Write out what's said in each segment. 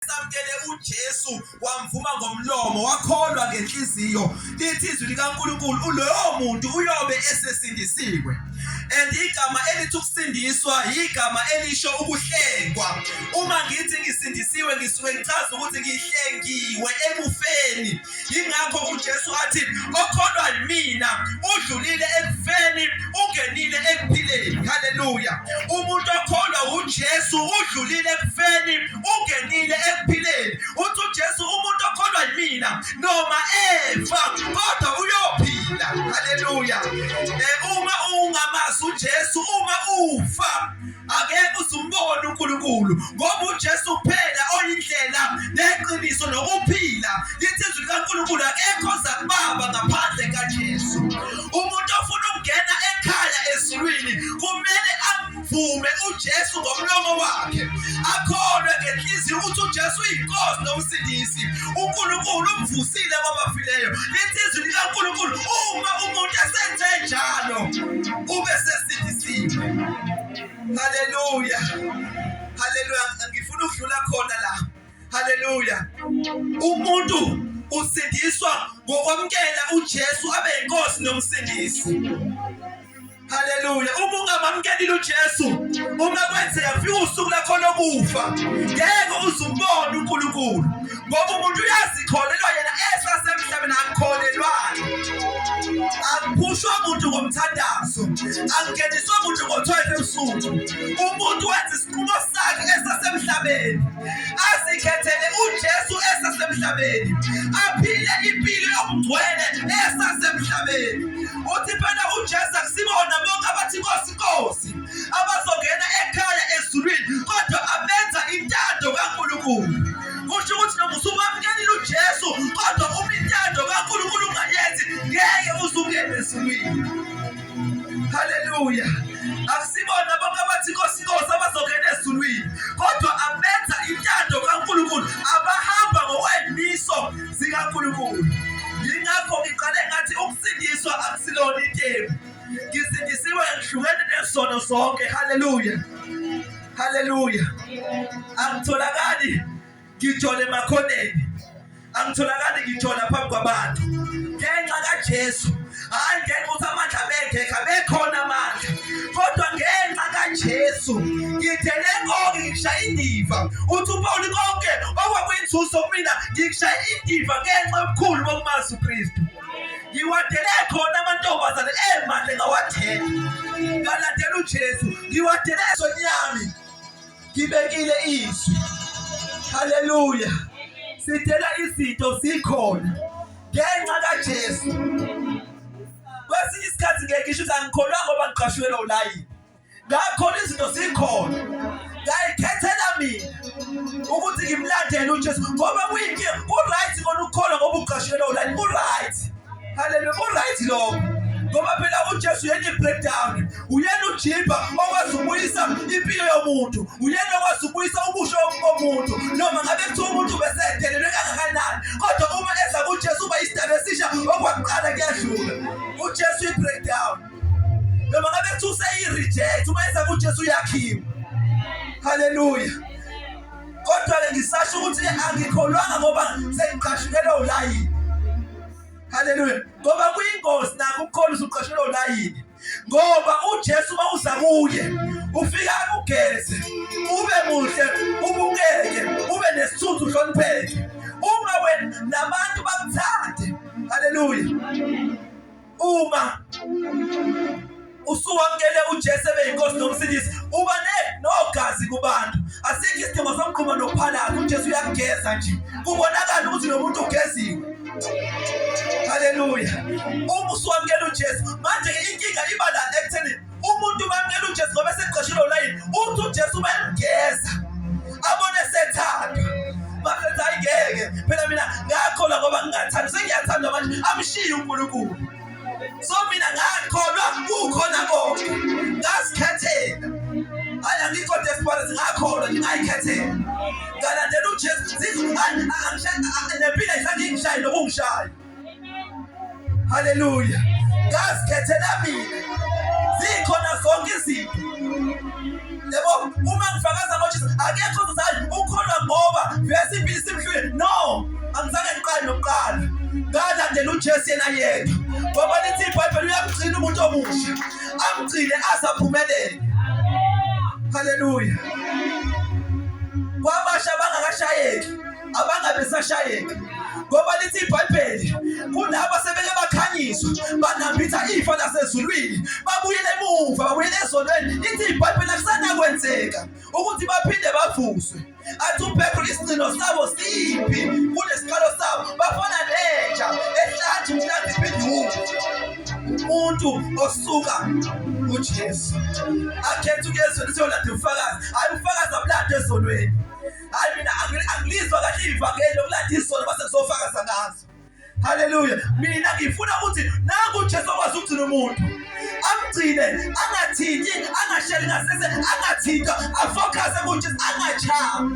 samkele uJesu wamvuma ngomlomo wakholwa ngenhliziyo lithi izwi likaNkulunkulu loyo muntu uyobe esesindisiwe. And igama elithi ukusindiswa igama elisho ukuhlengwa. Uma ngithi ngisindisiwe ngisuke ngichaza ukuthi ngihlengiwe ekufeni. Ingakho uJesu athi okholwa mina udlulile ekufeni ungenile ekuphileni. Haleluya. Umuntu okholwa uJesu udlulile ekufeni ungenile ekuphileni. Uthi uJesu umuntu okholwa mina noma efa kodwa uyophila. Haleluya. Uma ungamazi uJesu uma ufa akekho uzumbona uNkulunkulu ngoba uJesu kuphela oyindlela neqiniso nokuphila. Lithi izwi likaNkulunkulu akekho zakubaba ngaphandle kaJesu. Umuntu ofuna ukungena ekhaya ezulwini kumele amvume uJesu ngomlomo wakhe akholwe ngenhliziyo ukuthi uJesu uyinkosi nomsindisi. uNkulunkulu umvusile kwabafileyo. Lithi izwi likaNkulunkulu uma umuntu esenze njalo ube sesindisiwe. Haleluya. Haleluya. Ngifuna ukudlula khona la. Haleluya. Umuntu usindiswa ngokwamkela uJesu abe inkosi nomsindisi. Haleluya. Uma ungamamkeli uJesu uma kwenzeka kufika usuku lakho lokufa ngeke uzumbone uNkulunkulu ngoba umuntu uyazikholelwa yena esasemhlabeni akukholelwanga. Akuphushwa umuntu ngomthandazo angeniswa umuntu ngo-12 ebusuku. Umuntu wenza isinqumo sakhe esasemhlabeni azikhethele uJesu esasemhlabeni aphile impilo yokugcwele esasemhlabeni. Uthi phela uJesu akusibona bonke abathi Nkosi Nkosi abazongena ekhaya ezulwini kodwa abenza intando kaNkulunkulu. Kusho ukuthi noma usumamkela uJesu kodwa uma intando kaNkulunkulu ungayenzi ngeke uzungene ezulwini. Haleluya. Akusibona bonke abathi Nkosi Nkosi abazongena ezulwini kodwa abenza intando kaNkulunkulu abahamba ngokwemiso zikaNkulunkulu. Yingakho ngiqale ngathi ukusindiswa akusilona intebe. Ngisindisiwe ngihlukene nesono zonke. Haleluya. Haleluya. Angitholakali ngithola emakhoneni. Angitholakali ngithola phambi kwabantu. Ngenxa kaJesu. Hayi ngenxa ukuthi amandla bengekho bekhona amandla. Kodwa ngenxa kaJesu ngithele konke ngishaya indiva. Uthi uPaul konke okwakuyinzuzo kumina ngishaya indiva ngenxa yobukhulu bokumazi uKristu. Ngiwadele khona amantombazane emandla ngawathela. Ngalandela uJesu ngiwadele esonyami. Ngibekile izwi. Haleluya. Sidela izinto zikhona ngenxa kaJesu. Kwesinye isikhathi ngeke ngisho ukuthi angikholwa ngoba ngiqashwelwe ulayini. Ngakhona izinto zikhona. Ngayikhethela mina ukuthi ngimlandele uJesu ngoba kuyinkinga. Ku-right ngona ukukholwa ngoba uqashwelwe ulayini. Ku-right. Haleluya. Ku-right lokho. Ngoba phela uJesu uyena i-breakdown. Uyena ujibha okwazi ukubuyisa impilo yomuntu. Uyena okwazi ukubuyisa ubusho bomuntu. Noma ngabe kuthiwa umuntu besedelelwe kangakanani. Kodwa uma eza kuJesu uba isidaba esisha okwakuqala kuyadlula. uJesu i-breakdown. Noma ngabe kuthiwa useyi-reject uma eza kuJesu uyakhiwa. Haleluya. Kodwa-ke ngisasho ukuthi angikholwanga ngoba sengiqashukele ulayini. Haleluya. Ngoba kuyingozi nakho ukukholwa usuqashwelwe ulayini. Ngoba uJesu mawuza kuye ufika ugeze ube muhle ubukeke ube nesithunzi uhlonipheke. Uma wena nabantu bakuthande. Haleluya. Uma usuwamkele uJesu ebeyinkosi nomsindisi uba nogazi kubantu. Asikho isidingo sokuqhuma nophalaza. uJesu uyakugeza nje kubonakala ukuthi lo muntu ugeziwe. Haleluya. Uma usuwamkela uJesu manje inkinga iba la ekutheni umuntu bamkela uJesu ngoba seqashile ulayini. Uthi uJesu bayamgeza abone sethandwa. Bafethu ayingeke phela mina ngakholwa ngoba ngingathanda sengiyathanda manje amshiye uNkulunkulu. So mina ngakholwa kukhona konke. Ngasikhethela. Hayi angikho desperate ngakholwa nje ngayikhethela. Ngalandela uJesu nempilo ayisangishaya nokungishaya. Haleluya. Ngasikhethela mina. Zikhona zonke izinto. Yabo, uma ngifakaza ngoJesu akekho uzathi ukholwa ngoba verse 2 simhlule. No, angizange ngiqale nokuqala. Ngalandela uJesu yena yedwa. Ngoba lithi iBhayibheli uyamgcina umuntu omusha. Amgcine asaphumelele. Hallelujah. Kwabasha bangakashayeki, abangabesashayeki. Ngoba lithi iBhayibheli kulabo sebeke bakhanyiswa banambitha ifa lasezulwini babuyele emuva babuyele ezonweni. Lithi iBhayibheli akusanakwenzeka ukuthi baphinde bavuswe. Athi uPetro isigcino sabo siphi kunesiqalo sabo bafana nenja ehlathi umhlathi ibiduku. Umuntu osuka uJesu akhetha ukuyezweni ukuthi yolanda ufakazi, hayi ufakazi abulanda ezonweni. Hayi mina angilizwa kahle ivangeli lokulanda isono base ngizofakaza ngazo. Hallelujah. Mina ngifuna ukuthi nangu uJesu okwazi ukugcina umuntu amgcine angathinti angasheli ngasese angathinta afocus kuJesu angachama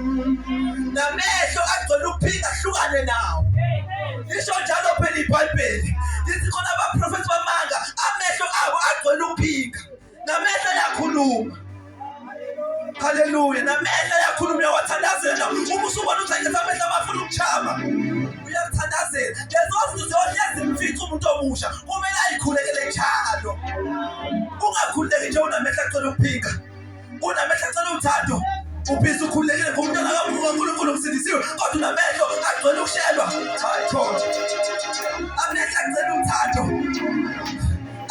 namehlo agcwele ukuphinga hlukane nawo. Isho njalo phela iBhayibheli lithi khona abaprofeti bamanga amehlo abo agcwele ukuphinga namehlo ayakhuluma. Hallelujah. Namehlo ayakhuluma uyawathandazela. Uma usubona ukuthi amehlo abafuna ukuchama uyathandazela. Lezo zinto ziyohlezi mfitha umuntu omusha kumele ayikhulekele njalo. Ungakhuleki nje unamehlo agcwele ukuphinga, unamehlo agcwele uthando, ubhizi ukhulekile ngomntwana kaNkulunkulu umsindisiwe kodwa unamehlo agcwele ukushelwa. Hayi khona amehlo agcwele uthando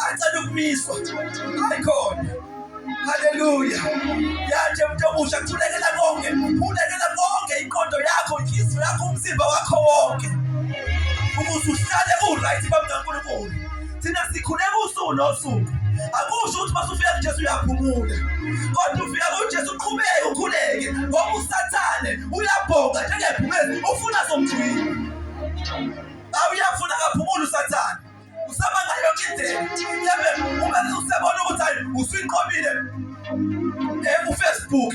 agcwele ukumiswa. Hayi khona. Hallelujah. Yanje umuntu omusha kuthulekela konke, ulekela konke inqondo yakho, inhliziyo yakho, umzimba wakho wonke ukuze uhlale uright phambi kaNkulunkulu. Thina sikhuleka usuku nosuku. Akusho ukuthi masufika kuJesu uyaphumula. Kodwa ufika kuJesu uqhubeke ukhuleke ngoba uSathane uyabhonga njengephumezi ufuna somthwini. Awuyafuna kaphumula uSathane. Usaba ngayo yonke indlela. Yabe uma usebona ukuthi hayi usuyinqobile uFacebook